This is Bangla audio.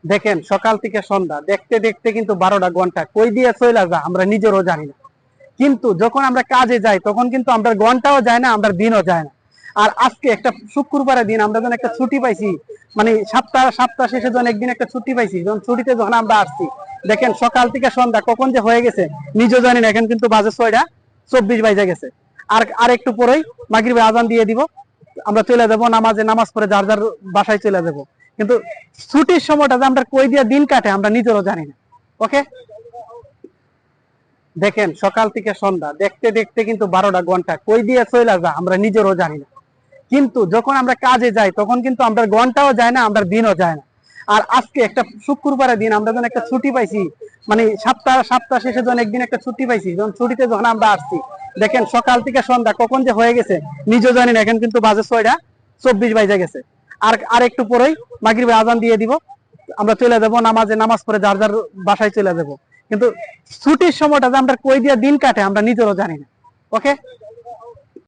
দেখেন সকাল থেকে সন্ধ্যা দেখতে দেখতে কিন্তু 12টা ঘন্টা কই দিয়ে চলে যা আমরা নিজেরও জানি না। কিন্তু যখন আমরা কাজে যাই তখন কিন্তু আমরা ঘন্টাও যায় না, আমরা দিনও যায় না। আর আজকে একটা শুক্রবারের দিন আমরা যখন একটা ছুটি পাইছি, মানে সপ্তাহ শেষে যখন একদিন একটা ছুটি পাইছি, যখন ছুটিতে যখন আমরা আসছি, দেখেন সকাল থেকে সন্ধ্যা কখন যে হয়ে গেছে নিজেও জানি না। এখন কিন্তু বাজে 6টা 24 বাজে গেছে। আর একটু পরেই মাগরিবের আজান দিয়ে দিব, আমরা চলে যাব নামাজ পড়ে যার যার বাসায় চলে যাব। কিন্তু ছুটির সময়টা যে আমরা কই দিয়ে দিন কাটে আমরা নিজেরও জানি না। ওকে, দেখেন সকাল থেকে সন্ধ্যা দেখতে দেখতে কিন্তু 12টা ঘন্টা কই দিয়ে চলে যা আমরা নিজেরও জানি না। কিন্তু যখন আমরা কাজে যাই তখন কিন্তু আমরা ঘন্টাও যায় না, আমরা দিনও যায় না। আর আজকে একটা শুক্রবারের দিন আমরা যখন একটা ছুটি পাইছি, মানে সপ্তাহ শেষে যখন একদিন একটা ছুটি পাইছি, যখন ছুটিতে যখন আমরা আসছি, দেখেন সকাল থেকে সন্ধ্যা কখন যে হয়ে গেছে নিজেও জানি না। এখন কিন্তু বাজে 6টা 24 বাজে গেছে। আর একটু পরেই মাগরিবের আজান দিয়ে দিব, আমরা চলে যাব নামাজ পড়ে যার যার বাসায় চলে যাব। কিন্তু ছুটির সময়টা যে আমরা কই দিয়ে দিন কাটে আমরা নিজেরও জানি না। ওকে।